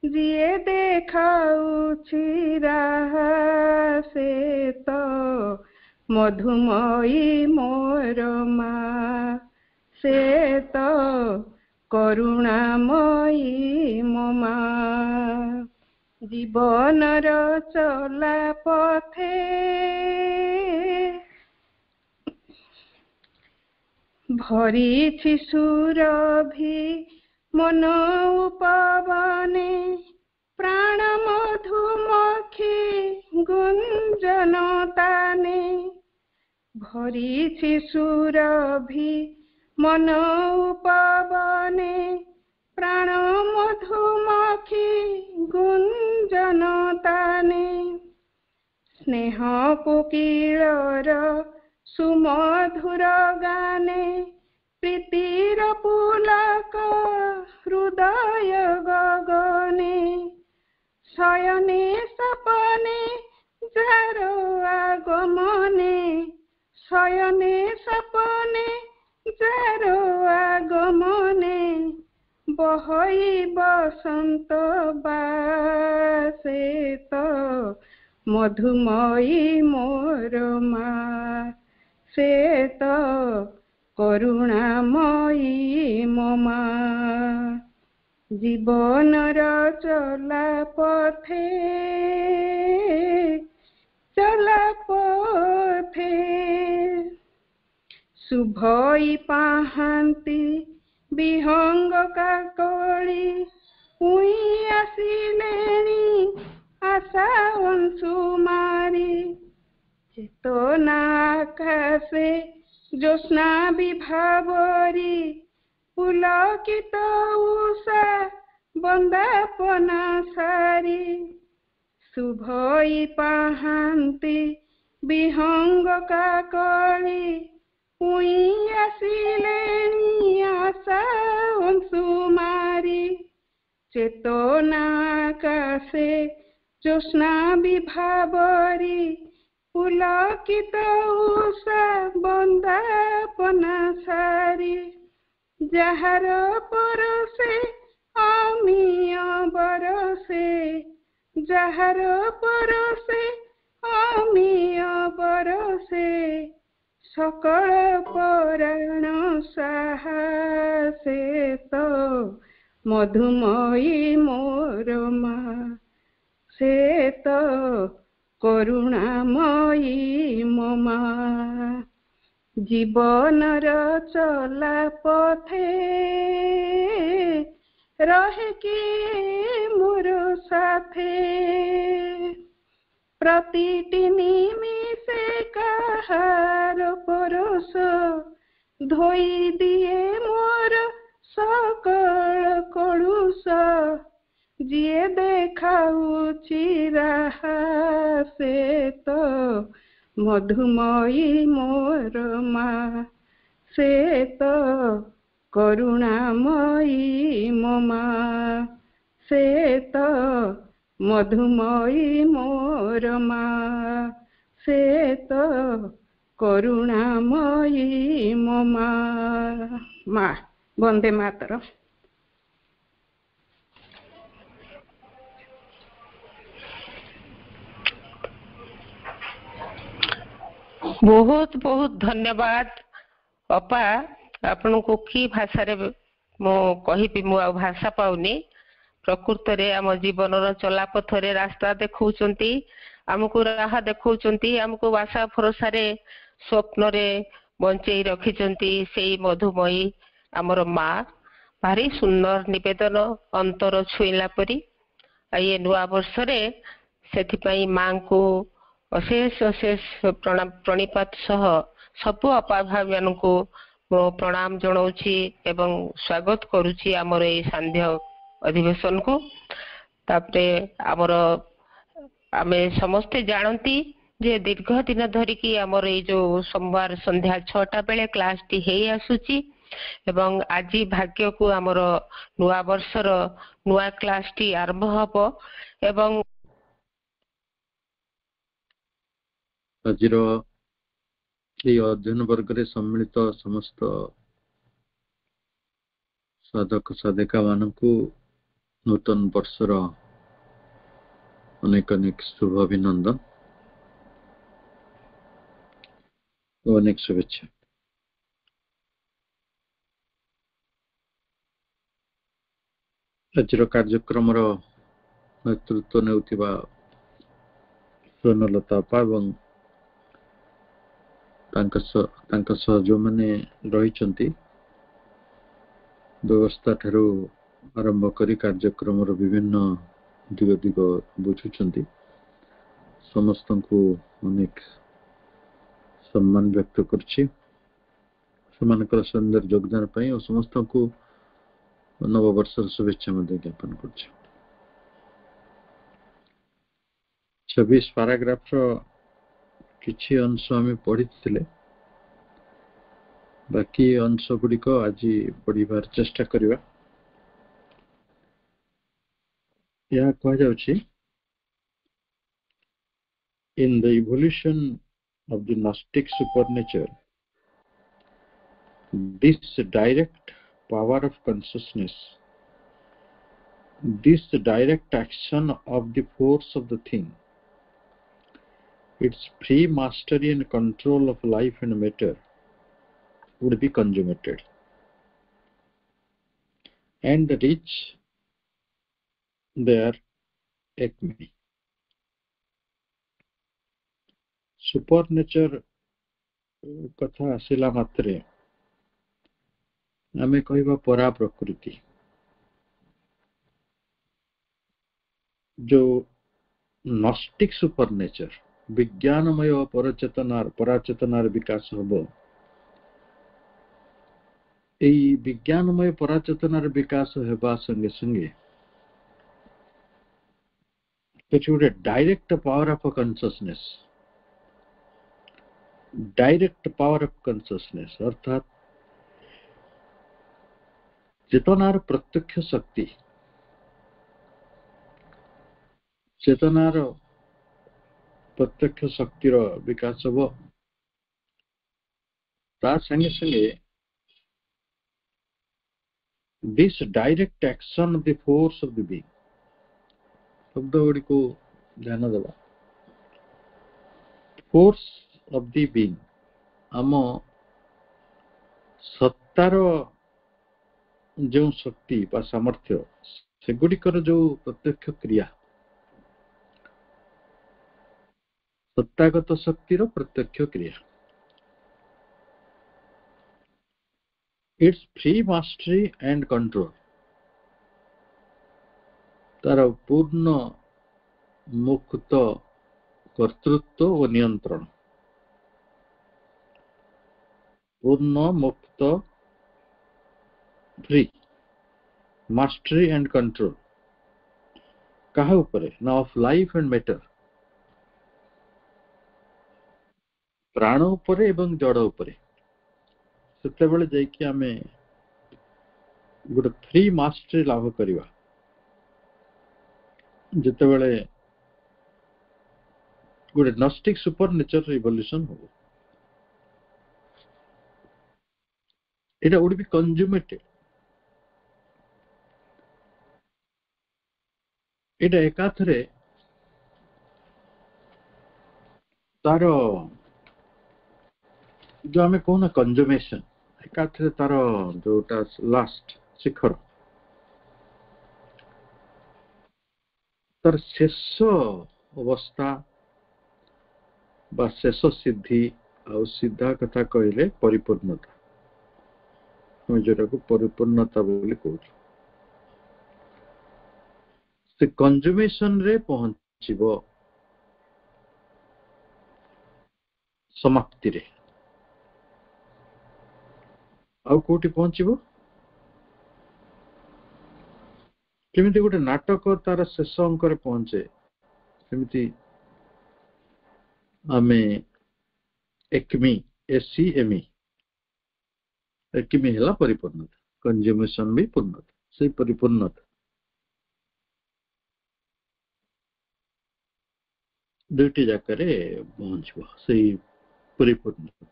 ଯିଏ ଦେଖାଉଛି ରାହା ସେ ତ ମଧୁମୟୀ ମୋର ମା, ସେ ତ କରୁଣାମୟୀ ମୋ ମା। ଜୀବନର ଚଲା ପଥେ ଭରିଛି ସୁରଭି ମନ ଉପବନେ, ପ୍ରାଣ ମଧୁମକ୍ଷୀ ଗୁଞ୍ଜନ ତାନେ। ଭରିଛି ସୁରଭି ମନ ଉପବନେ, ପ୍ରାଣ ମଧୁମକ୍ଷୀ ଗୁଞ୍ଜନ ତାନେ। ସ୍ନେହ କୋକିଳର ସୁମଧୁର ଗାନେ, ପ୍ରୀତିର ପୁଲକ ହୃଦୟ ଗଗନେ। ଶୟନେ ସପନେ ଯାର আগমনে, শয়নে সপনে যার আগমনে। বহই বসন্ত বাসে তো মধুময়ী মোর মা, সে তো করুণাময়ী মো মা। জীবনর চলা পথে শুভই পাহান্তি বিহঙ্গ কাকলি, উই আসিলেনি আশা অংশুমারি। চেতনা আকাশে জ্যোৎস্না বিভাবরী, পুলকিত উষা বন্দাপনা সারি। শুভই পাহান্তি বিহঙ্গ কাকলি, উই আসিলেনি আশা অংশুমারি। চেতনা আকাশে জ্যোৎস্না বিভাবরী, পুলকিত উষা বন্দাপনা সারি। যাহার পরশে অমিয় বরষে, যাহার পরশে অমিয় বরষে। সকল পরাণ সাহসে তো মধুময়ী মোর মা, সে তো করুণাময়ী মো মা। জীবনর চলা পথে রহে কি মোর সাথে, প্রতিটি নিমিষে কাহার পরশ ধোই দিয়ে মোর সকল কলুষ। ଯିଏ ଦେଖାଉଛି ରାହା ସେ ତ ମଧୁମୟୀ ମୋର ମା, ସେ ତ କରୁଣାମୟୀ ମୋ ମା, ସେ ତ ମଧୁମୟୀ ମୋର ମା, ସେ ତ କରୁଣାମୟୀ ମୋ ମା। ମା ବନ୍ଦେ ମାତରମ୍। ବହୁତ ବହୁତ ଧନ୍ୟବାଦ ଅପା। ଆପଣଙ୍କୁ କି ଭାଷାରେ ମୁଁ କହିବି, ମୁଁ ଆଉ ଭାଷା ପାଉନି। ପ୍ରକୃତରେ ଆମ ଜୀବନର ଚଲାପଥରେ ରାସ୍ତା ଦେଖାଉଛନ୍ତି, ଆମକୁ ରାହା ଦେଖାଉଛନ୍ତି, ଆମକୁ ଆଶା ଭରସାରେ ସ୍ୱପ୍ନରେ ବଞ୍ଚେଇ ରଖିଛନ୍ତି ସେଇ ମଧୁମୟୀ ଆମର ମା। ଭାରି ସୁନ୍ଦର ନିବେଦନ, ଅନ୍ତର ଛୁଇଁଲା ପରି। ଏ ନୂଆ ବର୍ଷରେ ସେଥିପାଇଁ ମାଙ୍କୁ ଅଶେଷ ଅଶେଷ ପ୍ରଣିପାତ ସହ ସବୁ ଅପାଭାବୀମାନଙ୍କୁ ମୁଁ ପ୍ରଣାମ ଜଣାଉଛି ଏବଂ ସ୍ୱାଗତ କରୁଛି ଆମର ଏଇ ସାନ୍ଧ୍ୟ ଅଧିବେଶନକୁ। ତାପରେ ଆମେ ସମସ୍ତେ ଜାଣନ୍ତି ଯେ ଦୀର୍ଘ ଦିନ ଧରିକି ଆମର ଏଇ ଯୋଉ ସୋମବାର ସନ୍ଧ୍ୟା 6ଟା ବେଳେ କ୍ଲାସଟି ହେଇ ଆସୁଛି ଏବଂ ଆଜି ଭାଗ୍ୟକୁ ଆମର ନୂଆ ବର୍ଷର ନୂଆ କ୍ଲାସଟି ଆରମ୍ଭ ହବ। ଏବଂ ଆଜିର ଏହି ଅଧ୍ୟୟନ ବର୍ଗରେ ସମ୍ମିଳିତ ସମସ୍ତ ସାଧକ ସାଧିକା ମାନଙ୍କୁ ନୂତନ ବର୍ଷର ଅନେକ ଅନେକ ଶୁଭ ଅଭିନନ୍ଦନ ଓ ଅନେକ ଶୁଭେଚ୍ଛା। ଆଜିର କାର୍ଯ୍ୟକ୍ରମର ନେତୃତ୍ୱ ନେଉଥିବା ସ୍ୱର୍ଣ୍ଣଲତା ଅପା ଏବଂ ତାଙ୍କ ସହ ଯେଉଁମାନେ ରହିଛନ୍ତି, ବ୍ୟବସ୍ଥା ଠାରୁ ଆରମ୍ଭ କରି କାର୍ଯ୍ୟକ୍ରମର ବିଭିନ୍ନ ଦିଗ ଦିଗ ବୁଝୁଛନ୍ତି, ସମସ୍ତଙ୍କୁ ଅନେକ ସମ୍ମାନ ବ୍ୟକ୍ତ କରୁଛି ସେମାନଙ୍କର ସୁନ୍ଦର ଯୋଗଦାନ ପାଇଁ ଓ ସମସ୍ତଙ୍କୁ ନବବର୍ଷର ଶୁଭେଚ୍ଛା ମଧ୍ୟ ଜ୍ଞାପନ କରୁଛି। 26 ପାରାଗ୍ରାଫର କିଛି ଅଂଶ ଆମେ ପଢିଥିଲେ, ବାକି ଅଂଶ ଗୁଡିକ ଆଜି ପଢିବାର ଚେଷ୍ଟା କରିବା। ଏହା କୁହାଯାଉଛି, in the evolution of the Gnostic supernature, this direct power of consciousness, this direct action of the force of the thing, its free mastery and control of life and matter would be consummated and reach their acme. Supernature କଥା ଆସିଲା ମାତ୍ରେ ଆମେ କହିବା ପରା ପ୍ରକୃତି, जो gnostic सुपरनेचर विज्ञानमय पराचेतनार विकास हम, यही विज्ञानमय पराचेतनार विकास होगा संगे संगे गोटे direct power of consciousness, direct power of consciousness अर्थात चेतनार प्रत्यक्ष शक्ति, चेतनार प्रत्यक्ष शक्तिर विकास हम, ता संगे संगे this direct action of the force of the being, शब्द गुड़ी को ध्यान देवा, force of the being आम सत्तार जो शक्ति बा सामर्थ्य सेगुड़िकर जो प्रत्यक्ष क्रिया, सत्तागत शक्तिर प्रत्यक्ष क्रिया, it's free mastery and control, तार पूर्ण मुक्त कर्तृत्व और नियंत्रण, पूर्ण मुक्त फ्री मास्टरी एंड कंट्रोल कहा उपरे ना ऑफ लाइफ एंड मैटर, प्राण उपरे एवं जड़ उपरे, सेते बेले जाइकि आमे गोटे फ्री मास्टरी लाभ करिवा, जेते बेले गोटे नॉस्टिक सुपरनेचर रिवोल्यूशन हो, it would be consummated, it एकाथरे तार जो आमे कहूना कंज्यूमेशन, एकाथरे तार जोटा लास्ट शिखर, तार शेष अवस्था बा शेष सिद्धि आ सीधा कथा कहले परिपूर्णता, हम जोटा को परिपूर्णता बोली कहूँ, से कंज्यूमेशन रे पहुंचीबो, समाप्ति रे आउ कोठी पहुंचीबो, केमिति गोटे नाटक तार शेष अंक रे पहुंचे, सेमिति आमे एक्मी एसीएमई एक्मी हला परिपूर्णता, कंज्यूमेशन भी पूर्णता, से परिपूर्णता दुईटी जाकर पहुंचबो, से परिपूर्णता।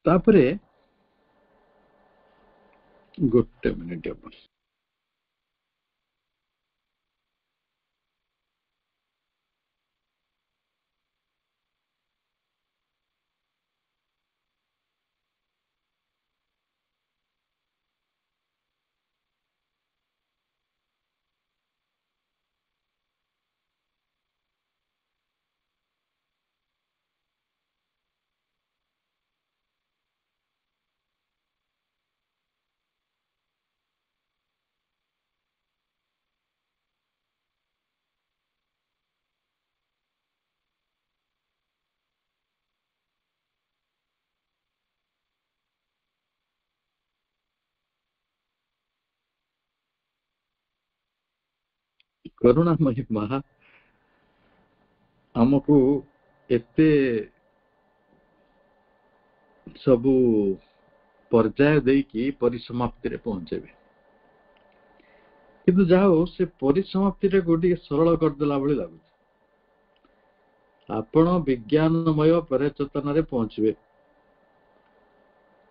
तापरे ଗୋଟେ ମିନିଟ୍ ହବ। କରୁଣାମୟୀ ମା ଆମକୁ ଏତେ ସବୁ ପର୍ଯ୍ୟାୟ ଦେଇକି ପରିସମାପ୍ତିରେ ପହଞ୍ଚେଇବେ, କିନ୍ତୁ ଯାହା ହଉ ସେ ପରିସମାପ୍ତିରେ ଗୋଟିଏ ସରଳ କରିଦେଲା ଭଳି ଲାଗୁଛି। ଆପଣ ବିଜ୍ଞାନମୟ ପରଚେତନାରେ ପହଞ୍ଚିବେ,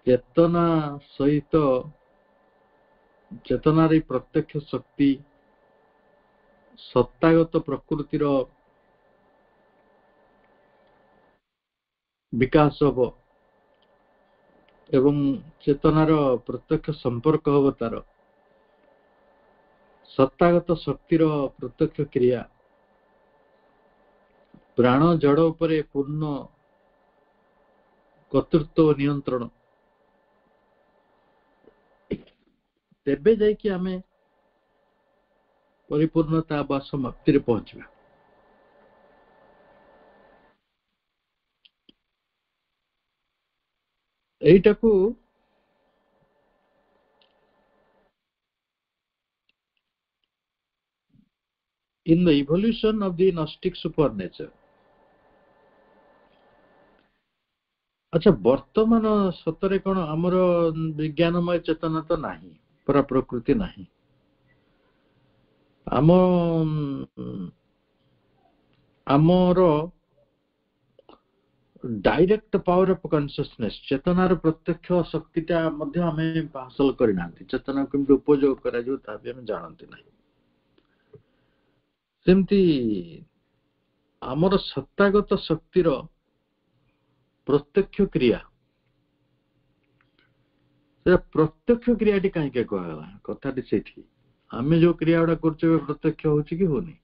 ଚେତନା ସହିତ ଚେତନାର ପ୍ରତ୍ୟକ୍ଷ ଶକ୍ତି ସତ୍ତାଗତ ପ୍ରକୃତିର ବିକାଶ ହବ ଏବଂ ଚେତନାର ପ୍ରତ୍ୟକ୍ଷ ସମ୍ପର୍କ ହବ, ତାର ସତ୍ତାଗତ ଶକ୍ତିର ପ୍ରତ୍ୟକ୍ଷ କ୍ରିୟା, ପ୍ରାଣ ଜଡ଼ ଉପରେ ପୂର୍ଣ୍ଣ କର୍ତ୍ତୃତ୍ୱ ନିୟନ୍ତ୍ରଣ, ତେବେ ଯାଇକି ଆମେ ପରିପୂର୍ଣ୍ଣତା ବା ସମାପ୍ତିରେ ପହଞ୍ଚିବା। এইটাକୁ in the evolution of the Gnostic supernature, আচ্ছা ବର୍ତ୍ତମାନ ସତରେ କଣ ଆମର ବିଜ୍ଞାନମୟ ଚେତନା ତ ନାହିଁ, ପରା ପ୍ରକୃତି ନାହିଁ। ଆମର डायरेक्ट पावर ऑफ कॉन्शियसनेस चेतनार प्रत्यक्ष शक्तिटा मध्य आमे हासिल करिनांती, चेतना केमति उपयोग करा जो ता भी हम जानते नहीं। सेमती आमर सत्तागत शक्तिर प्रत्यक्ष क्रिया, से प्रत्यक्ष क्रियाटी कहीं के कहला कथाटी सेठी आमे जो क्रिया उडा करछे प्रत्यक्ष होची कि होनी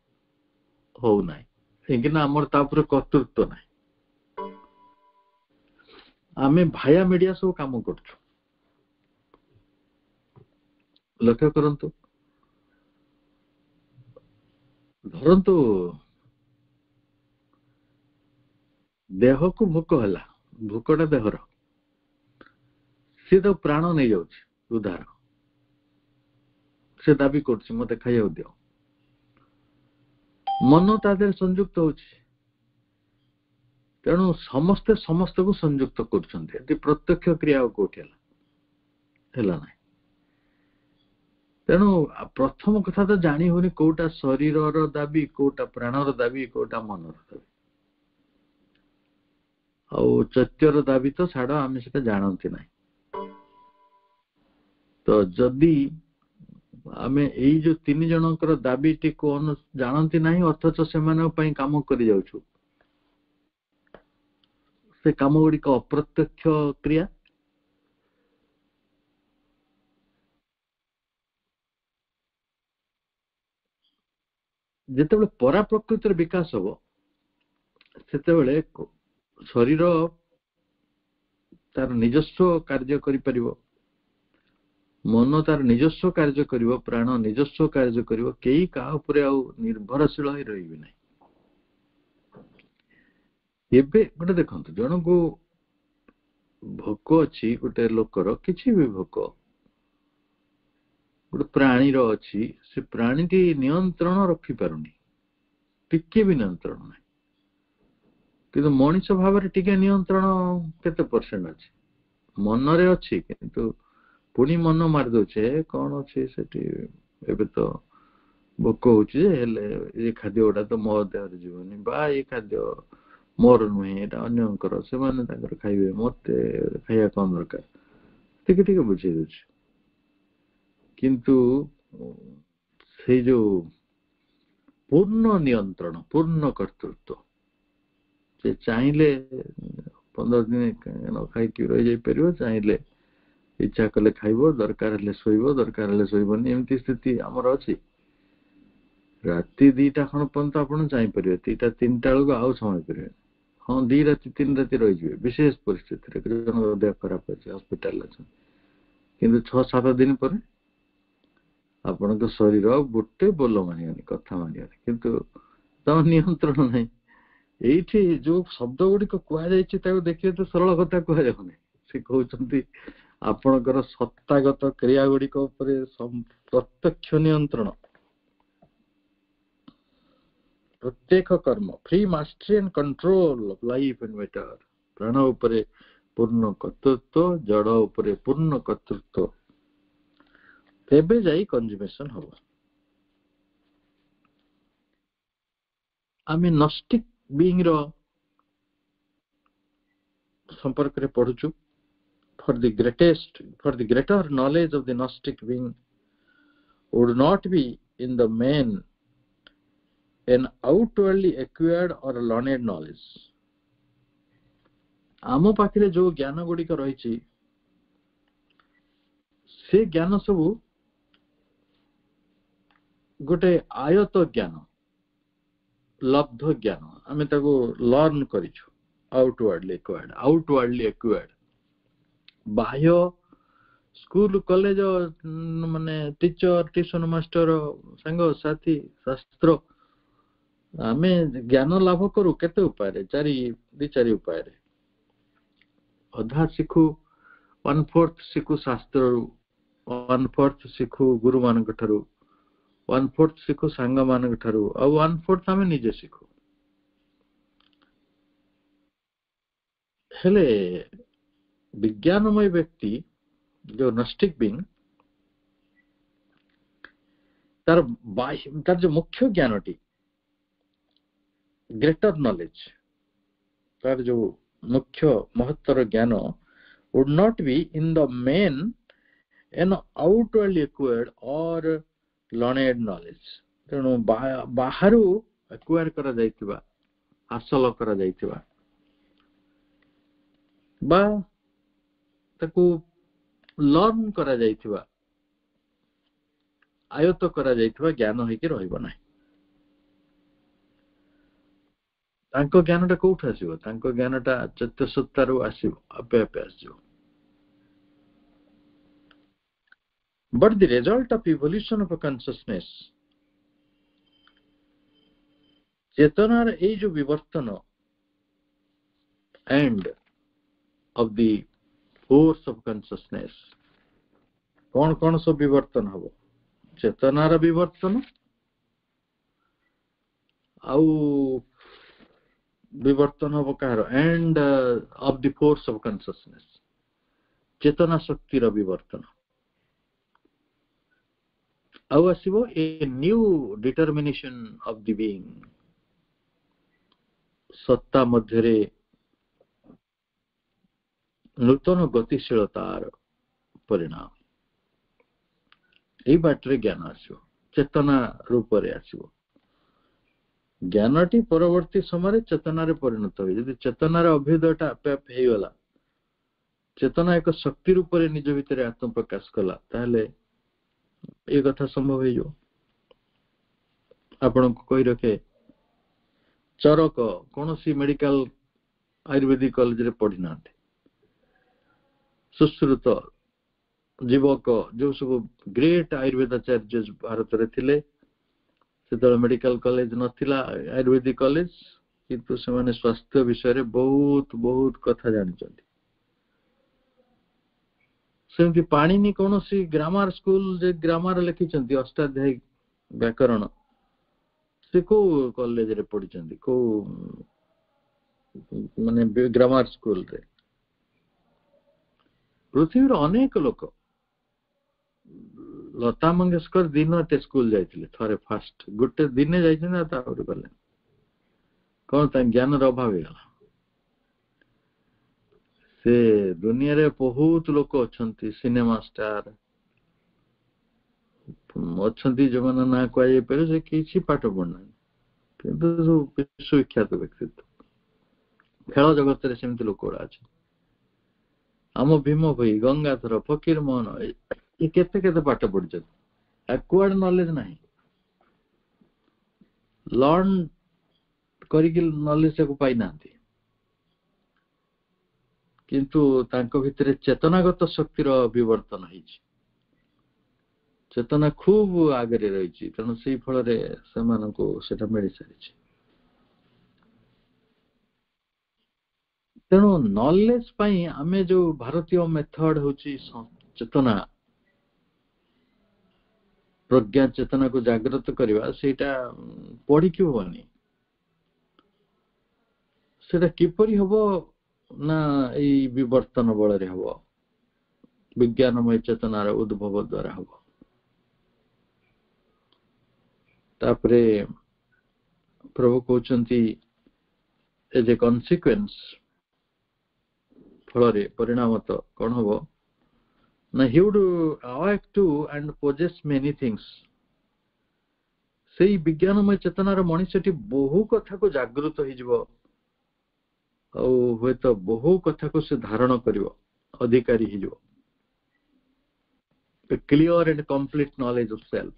हो नाही, एकिना आमर ता ऊपर कर्तृत्व नाही। आमे भाया मीडिया सब काम करछु, लक्ष्य करंतु धरंतु देह को भोक हला, भोकटा देहर सी तो प्राण नहीं जाउछि, उदाहरण से दाबी करछि मते खाइया दियो, मन ता देर संयुक्त होछि, तेणु समस्ते समस्त को संयुक्त करछन्ते, एति प्रत्यक्ष क्रिया को उठेला हेला नाही। तेणु प्रथम कथा तो जानी होनी कोटा शरीरर दाबी, कोटा प्राणर दाबी, कोटा मनर दाबी, आ चैत्यर दाबी तो छाड़ आमे सेटा जानते नाही। तो जदि आमे एई जो तीन जनकर दाबीटी को जानते नाही अथच सेमानक पई काम करि जाउछु, से काम गुड़ी को अप्रत्यक्ष क्रिया, जेते परा प्रकृतिर विकास हबो सेते शरीर तार निजस्व कार्य करि परिबो, मन तार निजस्व कार्य करिवो, प्राण निजस्व कार्य करिवो, केही का उपरे आ निर्भरशील होई रहिबे नै। एबे गोटे देखंतु जण को भोक अछि, गोटे लोकर किछि भी भोक गोटे प्राणी रो अछि, से प्राणीटी नियंत्रण रखि पारुनी, टिके भी नियंत्रण नहीं, किंतु मनुष्य भाव रे टिके नियंत्रण केते परसेंट अछि, मन रे अछि, किंतु पुणी मन मार दोछे कोन अछि सेठी एबे तो भोक होछि हेले ए खाद्य ओडा तो मो देहर जीवनी बा ए खाद्य मोर नुहे एटा अन्यंकर से माने ताकर खाइबे मते खाइया कोन दरकार टिके टिके बुझे दोछ। किंतु से जो पूर्ण नियंत्रण पूर्ण कर्तृत्व से चाहिए 15 दिन न खाई रही जाई परियो चाहिए इच्छा कले खाइबो दरकार हेले सोइबो दरकार हेले सोइबोनी एमती स्थिति हमर अछि राति 2टा खण पर्यंत आपण चाहि परियो 2टा 3टा बेलको आउ समय परियो हाँ 2 राति 3 राति रही जिवे विशेष परिस्थिति रे जन देह खराब अछि हॉस्पिटल अछि किंतु 6-7 दिन पर आपण शरीर गोटे बोल मानियोनी कथा मानियोनी किंतु तो नियंत्रण नहीं एठी जो शब्द गुडी को कुआ जायछि ताको देखिए तो सरल कथा कुआ जाउनी से कहउछंती आपणकर सत्तागत क्रिया गुडी को ऊपर प्रत्यक्ष नियंत्रण प्रत्येक कर्म free mastery and control of life and matter प्राण ऊपर पूर्ण कर्तृत्व जड़ ऊपर पूर्ण कर्तृत्व तेबे जाई कंज्यूमेशन हो आमे नॉस्टिक बीइंग रो संपर्क रे पढुछु for the greater knowledge of the Gnostic being would not be in the main an outwardly acquired or learned knowledge. आमो पाखरे जो ज्ञान गुडी को रहिछि से ज्ञान सब गोटे आयत ज्ञान लब्ध ज्ञान आमे ताको लर्न करिछु आउटवर्डली एक्वायर्ड बाह्य स्कूल कॉलेज माने टीचर ट्यूशन मास्टर संग साथी शास्त्र आमे ज्ञान लाभ करू केते उपाय रे चारि उपाय रे अधा सिखु 1/4 सिखु शास्त्र 1/4 सिखु गुरु मानक ठरू 1/4 सिखु संग मानक ठरू और 1/4 आमे निजे सिखु हेले विज्ञानमय व्यक्ति जो नॉस्टिक बीइंग तार जो मुख्य ज्ञानटी ग्रेटर नॉलेज तार जो मुख्य महत्तर ज्ञान would not be in the main an outwardly acquired और लर्नेड नॉलेज तेणु बाहरु एक्वायर करा जाइतिबा हासिल करा जाइतिबा बा ताकू लर्न करा जाइथिबा आयत्त करा जाइथिबा ज्ञान होइके रहइबो नाही तांको ज्ञानटा कोउठ आसीबो तांको ज्ञानटा चतुसत्तारु आसीबो आपे आपे आसीबो but the result of evolution of a consciousness चेतनार ए जो विवर्तन and of the force of consciousness कौन सब विवर्तन हबो चेतनार विवर्तन आउ विवर्तन हबो कार end of the force of consciousness चेतना शक्ति रो विवर्तन आउ आसीबो a new determination of the being सत्ता मध्य रे नूतन गतिशीलतार परिणाम ए बाटरे ज्ञान आसीबो चेतना रूप रे आसीबो ज्ञानटी परवर्ती समय चेतना रे परिणत होई यदि चेतना रे अभेदटा आपे आपे हे गला चेतना एक शक्ति रूप रे निज भितरे आत्म प्रकाश कला ताहले ए कथा संभव हे जो आपण को कहि रखे चरक कोनोसी मेडिकल आयुर्वेदिक कॉलेज रे पढी नाते सुश्रुत जीवक जो सब ग्रेट आयुर्वेदाचार्य भारत रे थिले से मेडिकल कॉलेज नथिला आयुर्वेदिक कॉलेज किंतु से माने स्वास्थ्य विषय रे बहुत बहुत कथा जानि चंती सेमति पाणिनि कोनोसी ग्रामर स्कूल जे ग्रामर लिखि चंती अष्टाध्यायी व्याकरण से को कॉलेज रे पढी चंती को माने ग्रामर स्कूल रे पृथ्वी रो अनेक लोक लता मंगेशकर दिन ते स्कूल जाइथिले थरे फर्स्ट गुटे दिने जाइछन ना तापर गले कोन ता ज्ञान रो अभाव हेला से दुनिया रे बहुत लोक अछंती सिनेमा स्टार ଅଛନ୍ତି ଯୋଉମାନେ ନାଁ କୁହାଯାଇପାରେ ସେ କିଛି ପାଠ ପଢୁନାହାନ୍ତି କିନ୍ତୁ ବିଶ୍ୱବିଖ୍ୟାତ ବ୍ୟକ୍ତିତ୍ୱ। ଖେଳ ଜଗତରେ ସେମିତି ଲୋକ ଗୁଡା ଅଛନ୍ତି। ଆମ ଭୀମ ଭୋଇ, ଗଙ୍ଗାଧର, ଫକୀର ମୋହନ ଏ କେତେ କେତେ ପାଠ ପଢିଛନ୍ତି, ଆକ୍ୱାର୍ଡ ନଲେଜ ନାହିଁ, ଲର୍ନ କରିକି ନଲେଜ ତାକୁ ପାଇନାହାନ୍ତି, କିନ୍ତୁ ତାଙ୍କ ଭିତରେ ଚେତନାଗତ ଶକ୍ତିର ବିବର୍ତ୍ତନ ହେଇଛି, ଚେତନା ଖୁବ ଆଗରେ ରହିଛି, ତେଣୁ ସେଇ ଫଳରେ ସେମାନଙ୍କୁ ସେଟା ମିଳିସାରିଛି। ତେଣୁ ନଲେଜ ପାଇଁ ଆମେ ଯୋଉ ଭାରତୀୟ ମେଥଡ ହଉଛି ଚେତନା, ପ୍ରଜ୍ଞା ଚେତନାକୁ ଜାଗ୍ରତ କରିବା, ସେଇଟା ପଢିକି ହବନି। ସେଟା କିପରି ହବ ନା ଏଇ ବିବର୍ତ୍ତନ ବଳରେ ହବ, ବିଜ୍ଞାନମୟ ଚେତନାର ଉଦ୍ଭବ ଦ୍ୱାରା ହବ। ତାପରେ ପ୍ରଭୁ କହୁଛନ୍ତି ଏଜ ଏ କନସିକ୍ୱେନ୍ସ, ଫଳରେ ପରିଣାମତ କଣ ହବ ନା he would awake to and possess many things। ସେଇ ବିଜ୍ଞାନମୟ ଚେତନାର ମଣିଷଟି ବହୁ କଥାକୁ ଜାଗୃତ ହେଇଯିବ, ଆଉ ହୁଏତ ବହୁ କଥାକୁ ସେ ଧାରଣ କରିବ, ଅଧିକାରୀ ହେଇଯିବ। Clear and complete knowledge of self.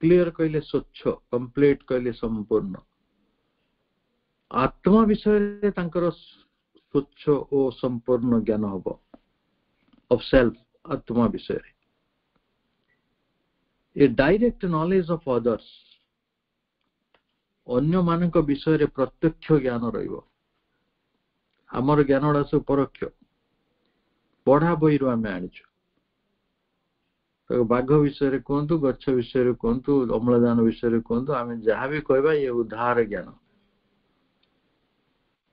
Clear କହିଲେ ସ୍ୱଚ୍ଛ, କମ୍ପ୍ଲିଟ କହିଲେ ସମ୍ପୂର୍ଣ୍ଣ। ଆତ୍ମା ବିଷୟରେ ତାଙ୍କର ସ୍ୱଚ୍ଛ ଓ ସମ୍ପୂର୍ଣ୍ଣ ଜ୍ଞାନ ହବ, ଅଫ ସେଲ୍ଫ, ଆତ୍ମା ବିଷୟରେ। ଏ ଡାଇରେକ୍ଟ ନଲେଜ ଅଫ ଅଦର୍ସ, ଅନ୍ୟମାନଙ୍କ ବିଷୟରେ ପ୍ରତ୍ୟକ୍ଷ ଜ୍ଞାନ ରହିବ। ଆମର ଜ୍ଞାନ ଗୁଡା ସବୁ ପରୋକ୍ଷ, ପଢା ବହିରୁ ଆମେ ଆଣିଛୁ। ବାଘ ବିଷୟରେ କୁହନ୍ତୁ, ଗଛ ବିଷୟରେ କୁହନ୍ତୁ, ଅମ୍ଳଜାନ ବିଷୟରେ କୁହନ୍ତୁ, ଆମେ ଯାହା ବି କହିବା ଇଏ ଉଦ୍ଧାର ଜ୍ଞାନ,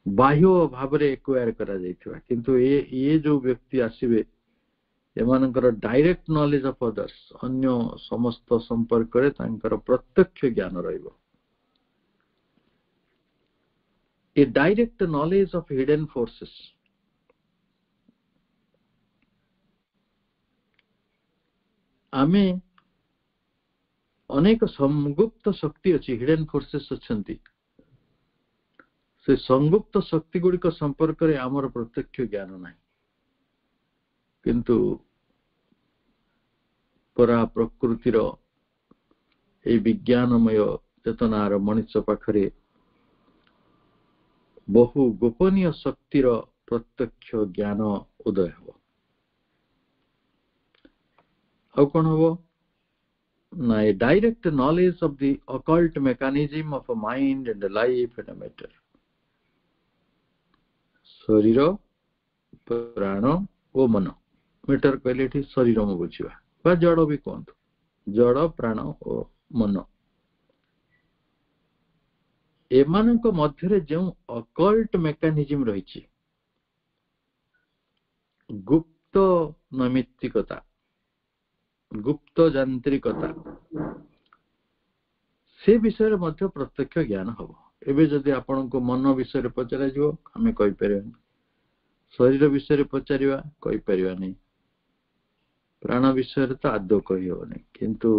ବାହ୍ୟ ଭାବରେ ଏକ୍ୱାର କରାଯାଇଥିବା। କିନ୍ତୁ ଇଏ ଯୋଉ ବ୍ୟକ୍ତି ଆସିବେ, ଏମାନଙ୍କର ଡାଇରେକ୍ଟ ନଲେଜ ଅଫ ଅଦର୍ସ, ଅନ୍ୟ ସମସ୍ତ ସମ୍ପର୍କରେ ତାଙ୍କର ପ୍ରତ୍ୟକ୍ଷ ଜ୍ଞାନ ରହିବ। A direct knowledge of hidden forces. ଆମେ ଅନେକ ସଂଗୁପ୍ତ ଶକ୍ତି ଅଛି, ହିଡେନ୍ ଫୋର୍ସେସ୍ ଅଛନ୍ତି। ସେ ସଂଗୁପ୍ତ ଶକ୍ତି ଗୁଡିକ ସମ୍ପର୍କରେ ଆମର ପ୍ରତ୍ୟକ୍ଷ ଜ୍ଞାନ ନାହିଁ, କିନ୍ତୁ ପରା ପ୍ରକୃତିର এই ବିଜ୍ଞାନମୟ ଚେତନାର ମଣିଷ ପାଖରେ ବହୁ ଗୋପନୀୟ ଶକ୍ତିର ପ୍ରତ୍ୟକ୍ଷ ଜ୍ଞାନ ଉଦୟ ହେବ। ଆଉ କଣ ହବ ନା a direct knowledge of the occult mechanism of a mind and life and matter. ଶରୀର, ପ୍ରାଣ ଓ ମନ। ମ୍ୟାଟର କହିଲେ ଏଠି ଶରୀର ମୁଁ ବୁଝିବା, ବା ଜଡ଼ ବି କୁହନ୍ତୁ, ଜଡ଼, ପ୍ରାଣ ଓ ମନ। ଏମାନଙ୍କ ମଧ୍ୟରେ ଯେଉଁ ଅକଲ୍ଟ ମେକାନିଜିମ ରହିଛି, ଗୁପ୍ତ ନୈମିତ୍ତିକତା, ଗୁପ୍ତ ଯାନ୍ତ୍ରିକତା, ସେ ବିଷୟରେ ମଧ୍ୟ ପ୍ରତ୍ୟକ୍ଷ ଜ୍ଞାନ ହବ। ଏବେ ଯଦି ଆପଣଙ୍କୁ ମନ ବିଷୟରେ ପଚରାଯିବ, ଆମେ କହିପାରିବାନି। ଶରୀର ବିଷୟରେ ପଚାରିବା, କହିପାରିବାନି। ପ୍ରାଣ ବିଷୟରେ ତ ଆଦୌ କହିହେବନି, କିନ୍ତୁ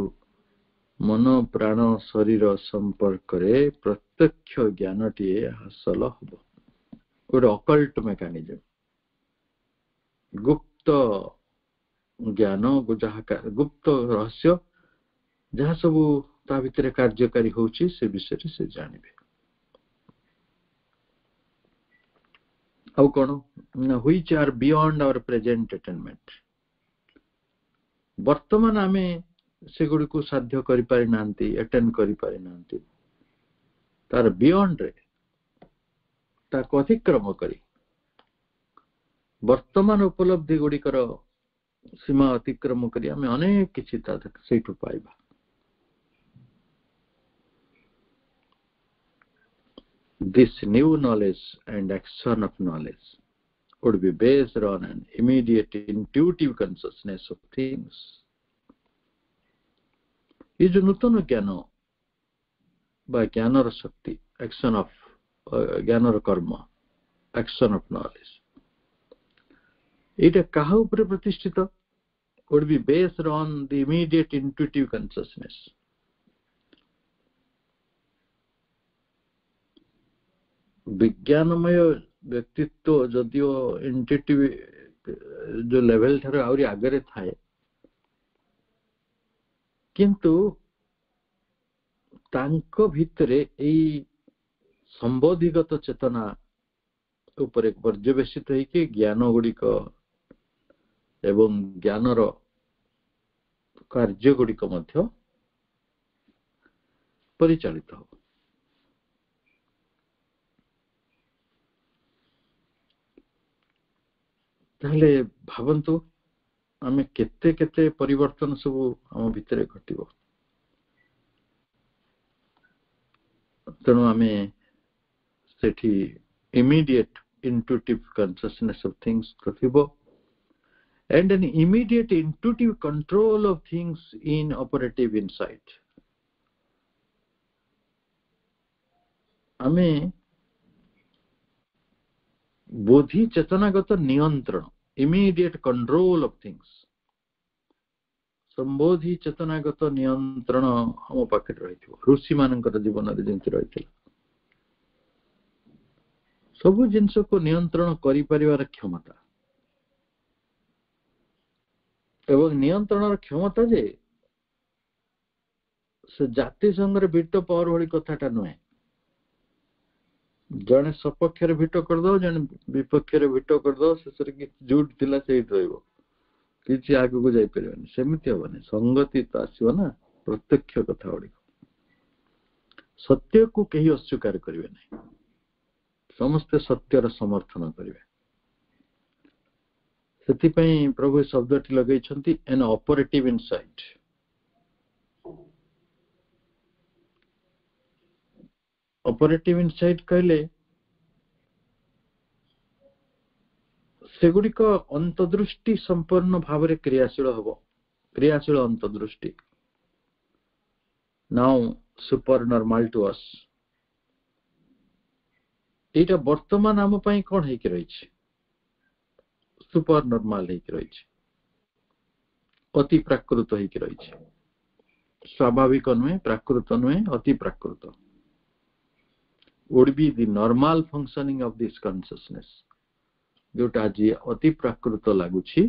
ମନ, ପ୍ରାଣ, ଶରୀର ସମ୍ପର୍କରେ ପ୍ରତ୍ୟକ୍ଷ ଜ୍ଞାନଟିଏ ହାସଲ ହବ। ଗୋଟେ ଅକଲ୍ଟ ମେକାନିଜମ, ଗୁପ୍ତ ଜ୍ଞାନ, ଗୁପ୍ତ ରହସ୍ୟ, ଯାହା ସବୁ ତା ଭିତରେ କାର୍ଯ୍ୟକାରୀ ହଉଛି, ସେ ବିଷୟରେ ସେ ଜାଣିବେ। ଆଉ କଣ ନା which are beyond our present attainment। ବର୍ତ୍ତମାନ ଆମେ ସେଗୁଡିକୁ ସାଧ୍ୟ କରିପାରିନାହାନ୍ତି, ଆଟେଣ୍ଡ କରିପାରିନାହାନ୍ତି। ତାର ବିୟଣ୍ଡରେ, ତାକୁ ଅତିକ୍ରମ କରି ବର୍ତ୍ତମାନ ଉପଲବ୍ଧି ଗୁଡିକର ସୀମା ଅତିକ୍ରମ କରି ଆମେ ଅନେକ କିଛି ସେଇଠୁ ପାଇବା। This new knowledge and action of knowledge would be based on an immediate intuitive consciousness of things। ये जो नूतन ज्ञान बा ज्ञानर शक्ति, एक्शन ऑफ ज्ञानर कर्म, एक्शन ऑफ नॉलेज, एटा कहा ऊपर प्रतिष्ठित, would be based on the immediate intuitive consciousness. विज्ञानमय व्यक्तित्व जदियो इंट्यूटिव जो लेवल ठारे आउरी आगरे थाए किंतु तांको भितरे एई संबोधिगत चेतना ऊपर एक पर्यवेक्षित है कि ज्ञान गुड़िक एवं ज्ञानर कार्य गुड़िक मध्य परिचालित हो ताहले भावन्तु आमे केते केते परिवर्तन सब आम भितरे घटिबो तेणु आमे सेठी immediate intuitive consciousness of things katibo and an immediate intuitive control of things in operative insight. आमे बोधि चेतनागत नियंत्रण immediate control of things संबोधि चेतनागत नियंत्रण हम पाखे रही ऋषि मानकर जीवन रे जेंति रही सब जिनस को नियंत्रण करि परिवार क्षमता एवं नियंत्रण क्षमता जे से जाति संग भिट पावर भली कथाटा नुहे जने सपक्ष भिट कर दो जने विपक्ष भिट कर दो शेष कि जुट थिला से रहइबो किछि आगु को जाई परबनी सेमिति होबनी संगति तो आसीबो ना प्रत्यक्ष कथा ओडी सत्य को केही अस्वीकार करिवे नै समस्त सत्यर समर्थन करिवे सेति पई प्रभु शब्दटी लगै छथि an operative insight operative insight कहले सेगुडी को अंतदृष्टि संपूर्ण भाव रे क्रियाशील हबो क्रियाशील अंतदृष्टि now supernormal to us एटा वर्तमान आम पई कोन हे कि रही छी सुपर नॉर्मल हे कि रही छी अति प्राकृत हे कि रही छी स्वाभाविक नुहे प्राकृत नुहे अति प्राकृत would be the normal functioning of this consciousness जोटा जी अति प्राकृत लागुछि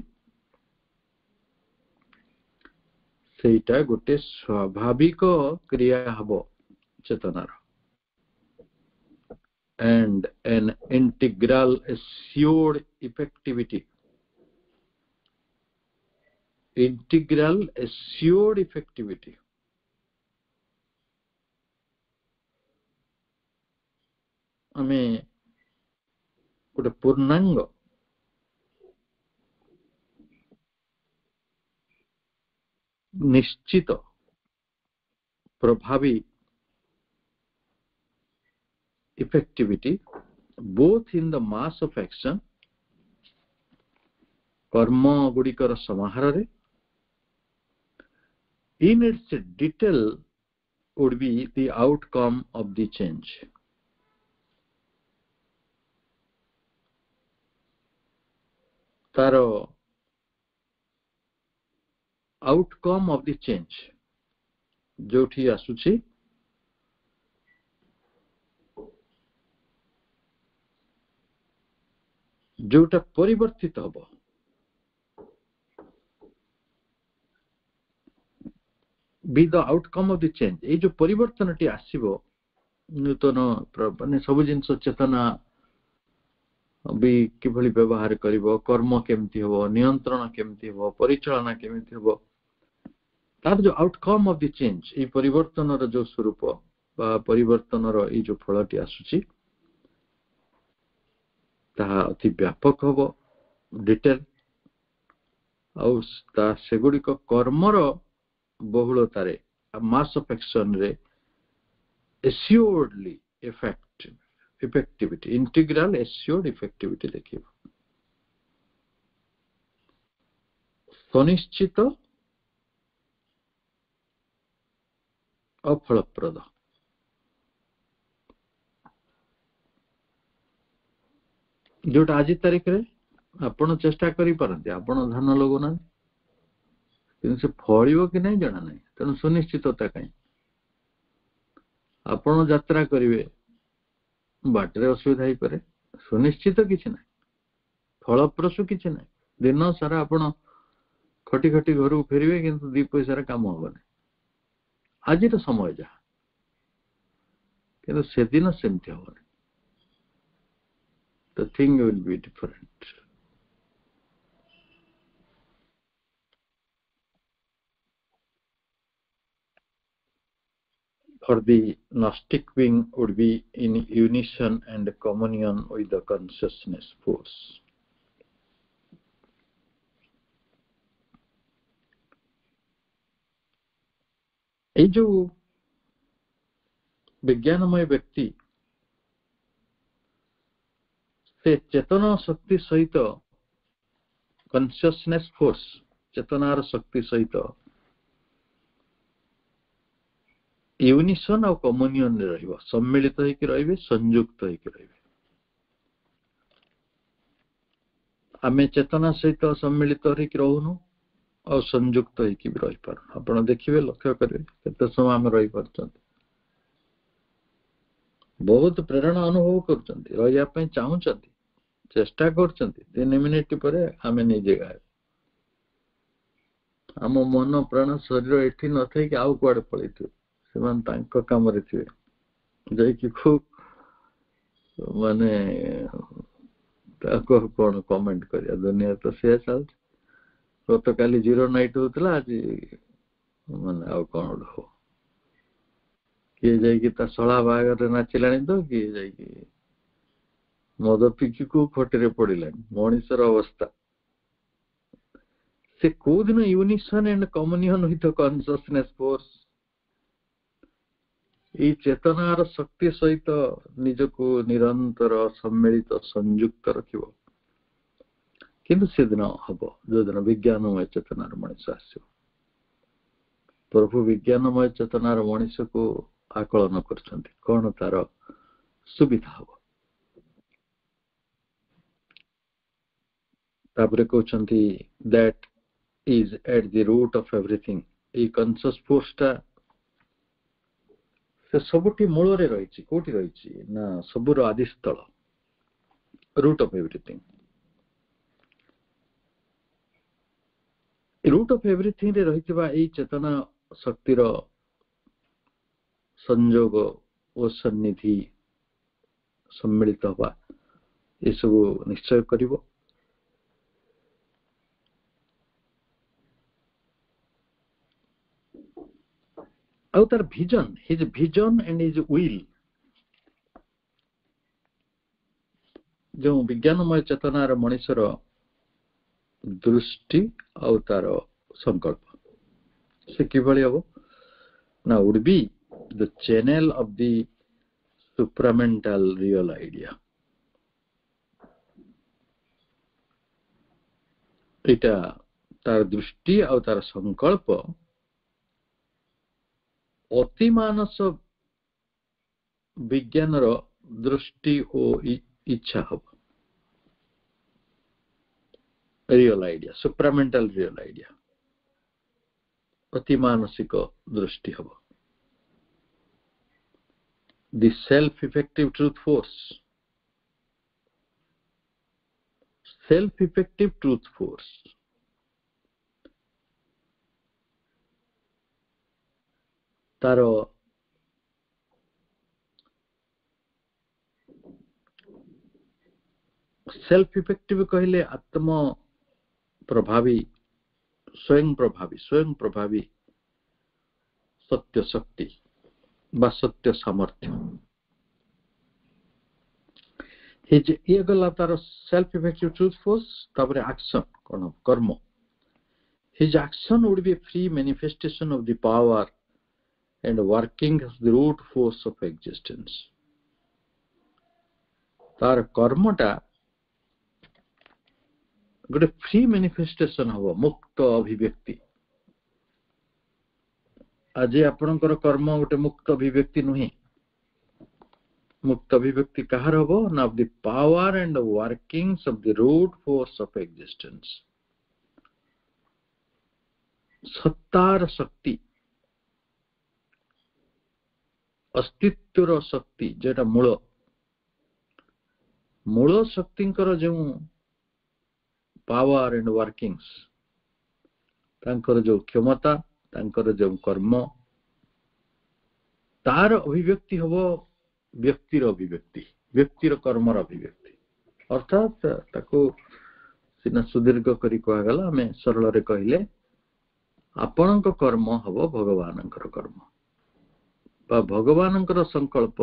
सेटा गोटे स्वाभाविक क्रिया हबो चेतनार and an integral assured effectivity आमे गोटे पूर्णांग निश्चित प्रभावी effectivity both in the mass of action कर्म गुड़िकर समाहार रे in its detail would be the outcome of the change taro outcome of the change जोठी आसुछि जोटा परिवर्तित हबो be the outcome of the change ए जो परिवर्तनटी आसीबो नूतन माने सब जिंस चेतना भी किभली व्यवहार करिवो कर्म केमती हबो नियंत्रण केमती हबो परिचालना केमती हबो तार जो आउटकम ऑफ द चेंज ए परिवर्तनर जो स्वरूप बा परिवर्तनर ए जो फलटी आसुची ताहा अति व्यापक हबो डिटेल आउ ता सेगुडी को कर्मर बहुलतारे मास ऑफ एक्शन रे assuredly effectivity integral assured effectivity देखिबो सुनिश्चित अफलप्रद जोटा आज तारीख रे आपण चेष्टा करि परंती आपण धन लगोना କିନ୍ତୁ ସେ ଫଳିବ କି ନାହିଁ ଜଣା ନାହିଁ। ତେଣୁ ସୁନିଶ୍ଚିତତା କାହିଁ। ଆପଣ ଯାତ୍ରା କରିବେ, ବାଟରେ ଅସୁବିଧା ହେଇପାରେ, ସୁନିଶ୍ଚିତ କିଛି ନାହିଁ, ଫଳପ୍ରସୂ କିଛି ନାହିଁ। ଦିନ ସାରା ଆପଣ ଖଟି ଖଟି ଘରକୁ ଫେରିବେ କିନ୍ତୁ 2 ପଇସାର କାମ ହବନି, ଆଜିର ସମୟ ଯାହା, କିନ୍ତୁ ସେଦିନ ସେମିତି ହବନି। The thing will be different. For the Gnostic being would be in unison and communion with the consciousness force. এই जो विज्ञानमय व्यक्ति से चेतना शक्ति सहित कॉन्शियसनेस फोर्स चेतनार शक्ति सहित यूनिसन और कम्युनियन रहिबो, सम्मिलित होइके रहिबे, संयुक्त होइके रहिबे। आमे चेतना सहित सम्मिलित होइके रहउनु और संयुक्त होइके भी रहि पारु। आपण देखिबे, लक्ष्य करिवे केते समय आमे रहि परछन्ते, बहुत प्रेरणा अनुभव करछन्ते, रहिया पय चाहुछन्ते, चेष्टा करछन्ते, 3 मिनिट पर आमे निजे गाय। आम मन प्राण शरीर एठी न थई कि आउ कुआडे पळैथि, सेमान तांको काम रे थिबे, जै कि खूब माने ताको कोन कमेंट करिया। दुनिया तो से चल तो काली 0 नाइट होतला, आज माने आउ कोन हो के जै कि ता सळा बागर नाचिलानी तो कि जै कि मद पिकी को खटरे पड़िलानी। मनीषर अवस्था से को दिन unison and communion with consciousness force, ये चेतनार शक्ति सहित निजको निरंतर सम्मिलित संयुक्त रखिबो। किंतु से दिन हबो जो दिन विज्ञानमय चेतनार मनीष आसो। प्रभु विज्ञानमय चेतनार मनीष को आकलन करछन्ति, कोन तार सुविधा हबो। तापरे कहउछन्ति that is at the root of everything. A conscious force ता से सबुटी मूल रे रहिछि। कोठी रहिछि ना सबुर आदि स्थल, root of everything. Root of everything रे रहितबा ए चेतना शक्तिर संयोग ओ सन्निधि सम्मिलित हवा ए सब निश्चय करिवो। आउ तार vision, his vision and his will, जो विज्ञानमय चेतनार मनीषर दृष्टि आउ तार संकल्प से किभଳି हबो ना would be the channel of the supramental real idea. एटा तार दृष्टि आउ तार संकल्प अति मानस विज्ञानर दृष्टि ओ इच्छा हबो। Real idea, supramental real idea, अति मानसिक दृष्टि हबो। The self effective truth force, self effective truth force taro self effective कहले आत्म प्रभावी, स्वयं प्रभावी सत्य शक्ति बा सत्य सामर्थ्य। ये गला तार सेल्फ इफेक्टिव ट्रूथ फोर्स। तापरे एक्शन कोन कर्म। His action would be free manifestation of the power and working as the root force of existence. तार कर्मटा गोटे फ्री मैनिफेस्टेशन हबो, मुक्त अभिव्यक्ति। आज आपनकर कर्म गोटे मुक्त अभिव्यक्ति नुहे। मुक्त अभिव्यक्ति कहार हबो ना of the power and workings of the root force of existence. सत्तार शक्ति अस्तित्वर शक्ति जेटा मूल मूल शक्ति जो पावर एंड वर्किंग्स तांकर जो क्षमता तांकर जो कर्म तार अभिव्यक्ति हबो व्यक्तिर अभिव्यक्ति व्यक्तिर कर्मर अभिव्यक्ति अर्थात ताको सिना सुदीर्घ करी कहगला हमें सरल रे कहले आपणक कर्म हबो भगवानंकर कर्म बा भगवानंकर संकल्प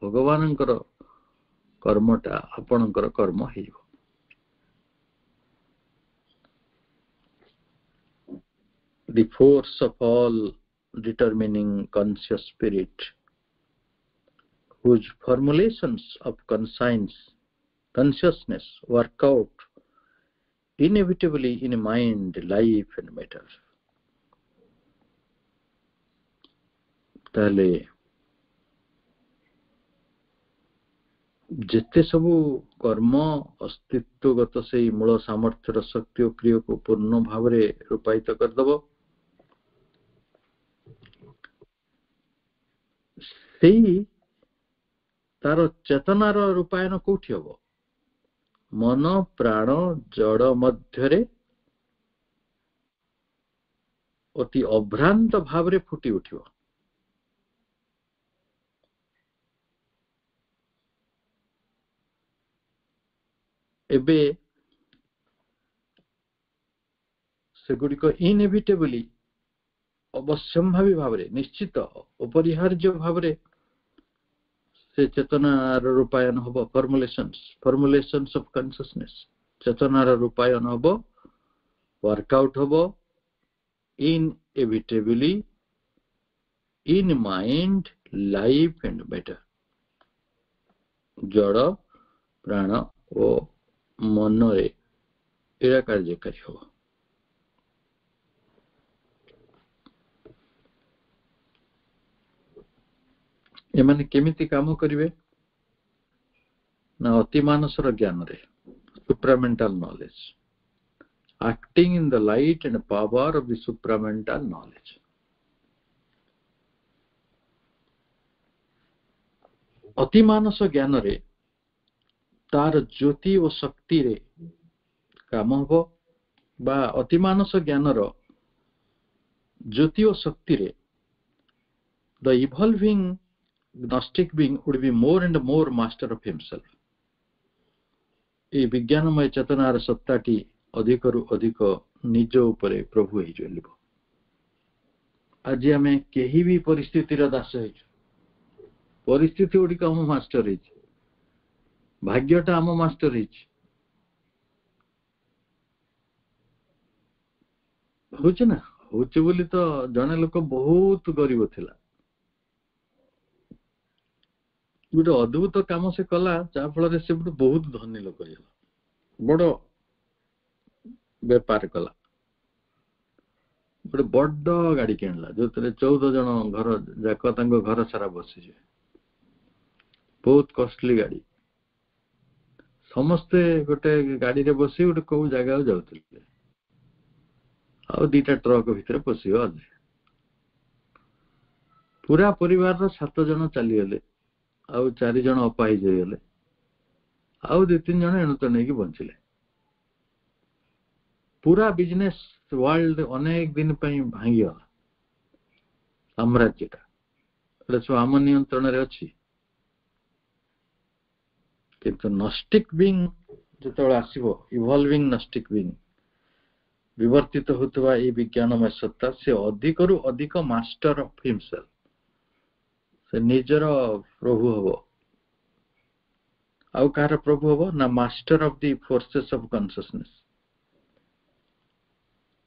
भगवानंकर कर्मटा आपणकर कर्म हेइबो the force of all determining conscious spirit whose formulations of consciousness work out inevitably in mind, life and matter. ताले जिते सबु कर्म अस्तित्वगत से मूल सामर्थ्य शक्ति और क्रिया को पूर्ण भाव रे रूपायित करदब तार चेतनार रूपायन कोठी हबो मन प्राण जड़ मध्यरे अति अभ्रांत भाव रे फुटी उठिबो एबे सेगुड़िक इनएविटेबली अवश्यंभावी भाव रे निश्चित अपरिहार्य भाव रे से चेतनार रूपायन हबो फॉर्मुलेशंस ऑफ कॉन्शियसनेस चेतनार रूपायन हबो वर्कआउट हबो inevitably in mind life and matter जड़ प्राण और मन रे एरा कार्यकारी हबो एमाने केमिति काम करिवे ना अति मानसर ज्ञान रे supramental knowledge acting in the light and power of the supramental knowledge अति मानस ज्ञान रे तार ज्योति और शक्ति रे काम हबो बा अति मानस ज्ञान रो ज्योति और शक्ति रे the evolving Gnostic being would be more and more master of himself. ए विज्ञानमय चेतनार सत्ताटी अधिकरु अधिक निज उपरे प्रभु हे जलिबो आज आमे केही भी परिस्थिति रा दास हे परिस्थिति ओडी काम मास्टर हे भाग्यटा आम मास्टर हे होछ ना होछ बोली तो जने लोक बहुत गरीब थिला गोटे अद्भुत काम से कला जहाँ फल से बहुत धनी लोक बड़ बेपार कला गोटे बड़ गाड़ी किणला जो 14 जन घर जाक घर सारा बसी बहुत कॉस्टली गाड़ी समस्ते गोटे गाड़ी रे बसी गोटे कौ जगह जाउथिले आ दीटा ट्रक भितर पसियो पूरा परिवार 7 जन चली गले आउ 4 जन अपाहिज गले आउ 2-3 जन एणु तो नहीं बंचिले पूरा बिजनेस वर्ल्ड अनेक दिन भांगी गला साम्राज्यटा सब आम नियंत्रण रे अच्छी किंतु नॉस्टिक बीइंग जो आसीबो इवॉल्विंग नॉस्टिक बीइंग विवर्तित होतबा ए विज्ञानमय सत्ता से अधिकरु अधिक मास्टर ऑफ हिमसेल्फ से निजर प्रभु हबो आउ कार प्रभु हबो ना master of the forces of consciousness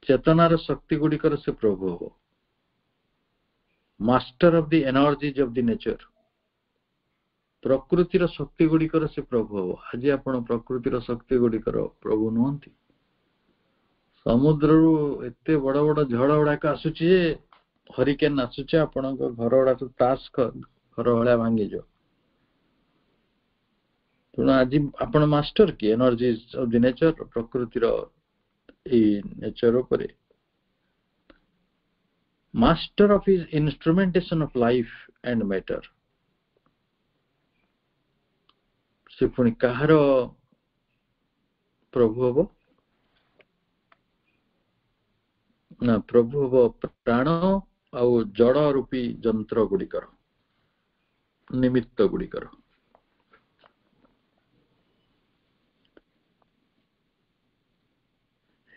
चेतनार शक्ति गुड़िकर से प्रभु हबो master of the energies of the nature प्रकृतिर शक्ति गुड़िकर से प्रभु हबो आज आपण प्रकृतिर शक्ति गुड़िकर प्रभु नुहंती समुद्र एते बड़ बड़ झड़ गुड़ाक आसुची हरिकेन आसुचे आपण घर गुड़ा तो तास घर भाया भांगी जो तेणु आज आपण मास्टर की एनर्जी ऑफ द नेचर प्रकृतिर ए नेचर उपरे master of his instrumentation of life and matter. से पुणी कहार प्रभु हब ना प्रभु हब प्राण आउ जड़ रूपी जंत्र गुड़िकर निमित्त गुड़िकर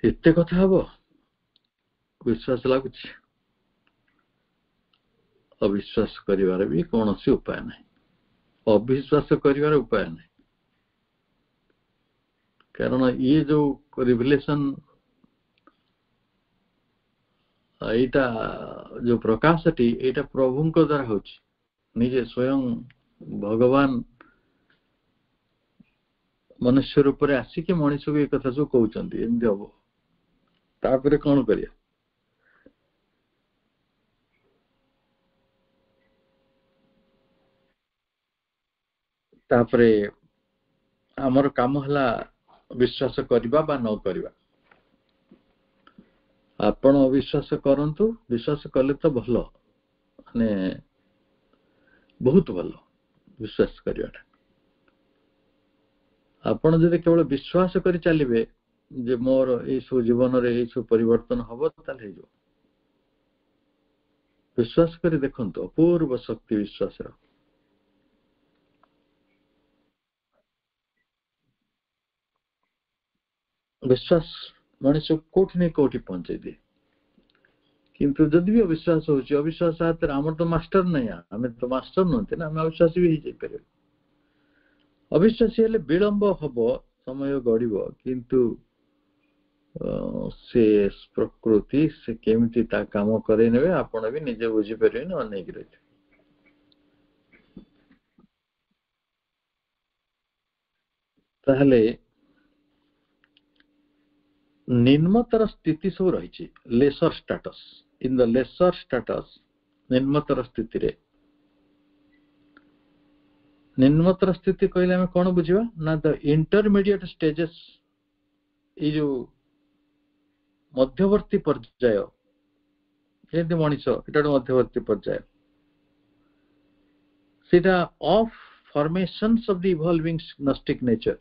एते कथा हब विश्वास लगुच अविश्वास करिवार भी कौनसी उपाय नहीं अविश्वास करिवार उपाय नहीं कारण ये जो रिविलेशन एटा जो प्रकाशटी एटा प्रभु को द्वारा होची निजे स्वयं भगवान मनुष्य रूप में आसिक मनीष को एक कथा जो कहते एमती हम तापर कौन करिया तापरे आमर काम हला विश्वास करबा बा न करबा आपण अविश्वास करंतु विश्वास कले तो भलो माने बहुत भलो विश्वास करियाटा आपण जदि केवल विश्वास करि चलिबे जे मोर ए सो जीवन रे ए सो परिवर्तन हबो ताल हे जो विश्वास करि देखंतो अपूर्व शक्ति विश्वास रो विश्वास मनुष्य कोठी ने कोठी पहुंचे दे किंतु जदि भी अविश्वास होची अविश्वास आतर हमर तो मास्टर नहीं हमें तो मास्टर नते ना हम अविश्वास भी ही जाई पारे अविश्वास हेले विलंब हबो समय गड़िबो किंतु से प्रकृति से केमिति ता काम करे नेबे आपण भी निजे बुझी परिबे न अनेक रही ताहले निम्नतर स्थिति सब रही lesser status in the lesser status निम्नतर स्थिति रे निम्नतर स्थिति कहले हमें कौन बुझिबा ना द इंटरमीडिएट स्टेजेस ये जो मध्यवर्ती पर्याय जेंति मनीष एटा मध्यवर्ती पर्याय सेटा of formations of the evolving gnostic nature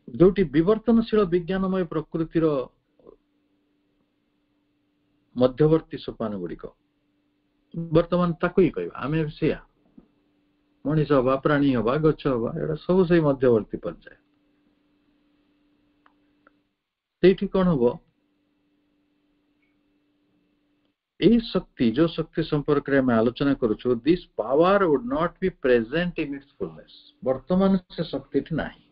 जोटी विवर्तनशील विज्ञानमय प्रकृतिर मध्यवर्ती सोपान गुड़िक वर्तमान ताकू ही कहवा आम से मनीष हवा प्राणी हवा गछ हवा एटा सब से मध्यवर्ती पर्याय सेठी कौन हम ए शक्ति जो शक्ति संपर्क में आलोचना करूछु this power would not be present in its fullness वर्तमान से शक्ति नहीं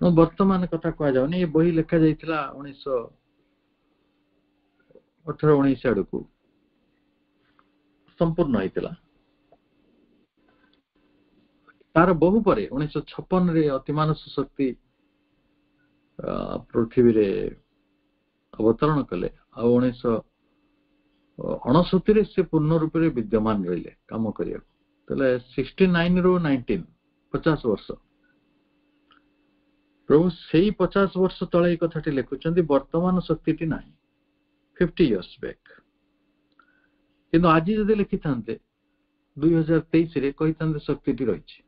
वर्तमान कथा कह जाउनी ये बही लिखा जाइथिला 1918-19 आड़ को संपूर्ण होइतिला तार बहु परे 1956 रे अतिमानस शक्ति पृथ्वी रे अवतरण कले आ 1969 रे से पूर्ण रूप रे विद्यमान रहिले काम करिया तले 69 रो 19 50 वर्ष प्रभु से 50 वर्ष तले कथाटी लिखुचंदी वर्तमान शक्ति ना 50 इयर्स बैक किंतु आज जदि लिखि थांते 2023 रे कहि थांते शक्ति रही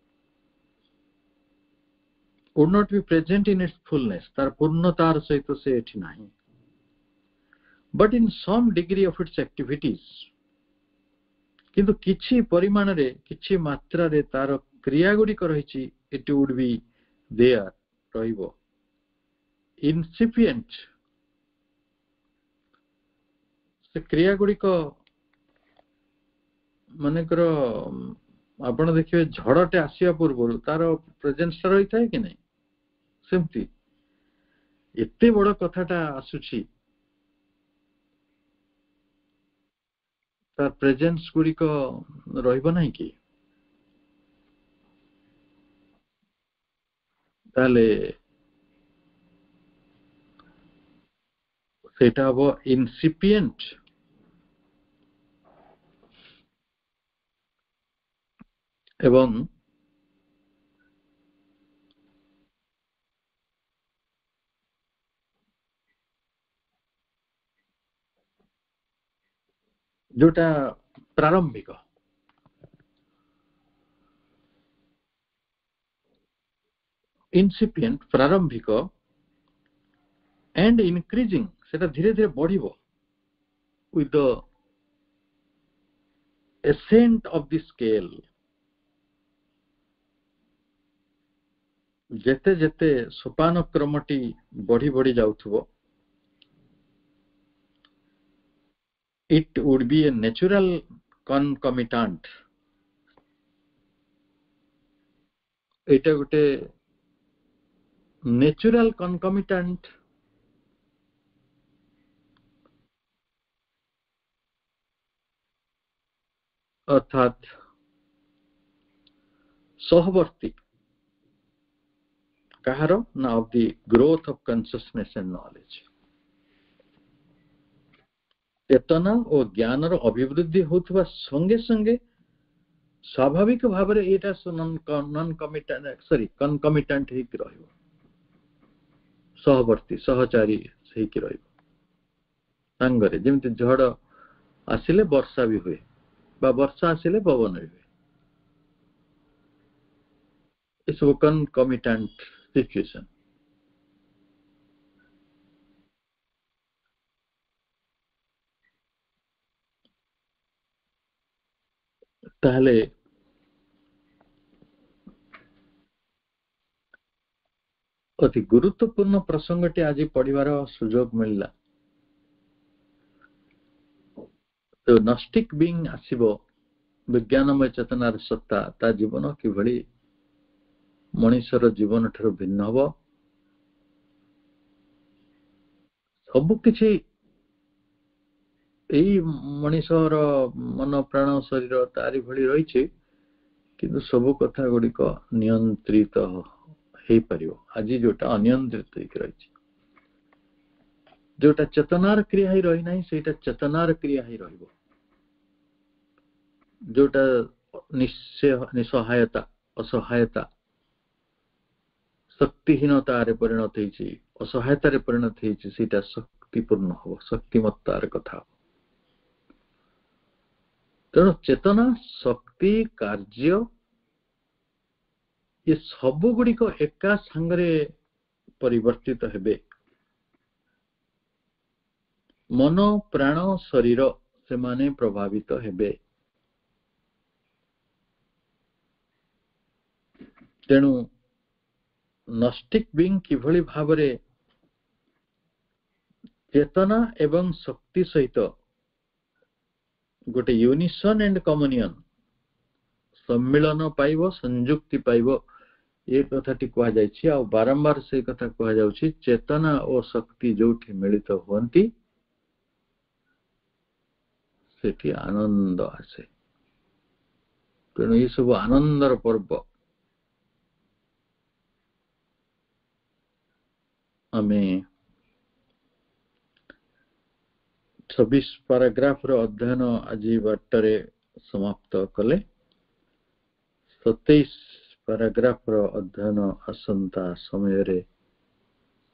would not be present in its fullness तार पूर्णतार सहित से एठी नाही but in some degree of its activities किंतु किछि परिमाण रे किछि मात्रा रे तार क्रिया गुडी रही it would be there रहिबो incipient से क्रिया गुडी को माने करो आपण देखिबे झड़टे आसिया पूर्व तार प्रेजेंस रही थाए कि नहीं सेमती एते बड़ कथाटा आसुची तार प्रेजेंस गुडी को रहिबो नाही कि ताले सेटा हबो incipient एवं जोटा प्रारंभिक इनसिपिएंट प्रारंभिक एंड इनक्रीजिंग सेटा धीरे धीरे बढ़िबो with the ascent of the scale जेते जेते सोपान क्रमटी बढ़ी बढ़ी जाउथबो it would be a natural concomitant एटा गोटे नेचुरल concomitant अर्थात सहवर्ती कहारो ना of the growth of consciousness and knowledge चेतना और ज्ञान रो अभिवृद्धि होतबा संगे संगे स्वाभाविक भाव रे एटा नॉन कमिटेंट कनकमिटेंट हे कि रहइबो सहवर्ती सहचारी हे कि रहइबो संगरे जेमति झड़ आसिले वर्षा भी हुए बा वर्षा आसिले पवन भी हुए इस कनकमिटेंट सिचुएशन ताहले अति गुरुत्वपूर्ण प्रसंगटी आज पढ़िबार सुजोग मिलला तो नस्टिक बीइंग आसीबो विज्ञानमय चेतनार सत्ता ता जीवन किभଳି मनुष्यर जीवन ठाରୁ भिन्न हबो सब किछि एई मनुष्यर मन प्राण शरीर तारि भଳି रहिछि किंतु सब कथा गुडी को नियंत्रित हे परियो आज जोटा अनियंत्रित हे रहिछि जोटा चेतनार क्रिया ही रही नहीं सेटा चेतनार क्रिया ही रहिबो जोटा निसहायता असहायता शक्तिहीनता रे परिणत हेछि असहायता रे परिणत हेछि सेटा शक्तिपूर्ण हो शक्तिमत्तार कथा तेणु चेतना शक्ति कार्य ये सब गुडी को एका संगरे परिवर्तित हेबे मन प्राण शरीर से माने प्रभावित हेबे तेणु नस्टिक बीइंग किभଳି भावरे चेतना एवं शक्ति सहित गोटे यूनिसन एंड कम्युनियन सम्मिलन पाइबो संयुक्ति पाइबो ये कथाटी कहा जायछि आ बारंबार से कथा कहा जाउछि चेतना और शक्ति जोठी मिलित होंती सेठी आनंद आसे तेणु ये सब आनंदर पर्व आमे 26 पैराग्राफ रो अध्ययन आज बाटरे समाप्त कले 27 पैराग्राफ रो अध्ययन आसंता समय रे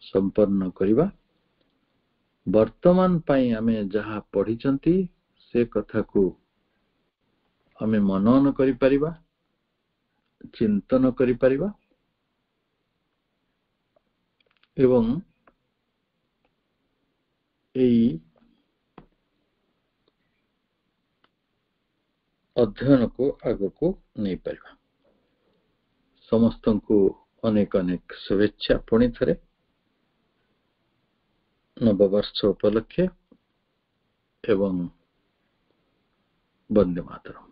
संपन्न करिबा वर्तमान पई आमे जहा पढिचंती से कथा को आमे मनन करि परिबा चिंतन करि परिबा एवं एई अध्ययन को आग को नहीं परिबा समस्त को अनेक अनेक शुभेच्छा पुणी थरे नववर्ष उपलक्षे एवं वंदे मातरम।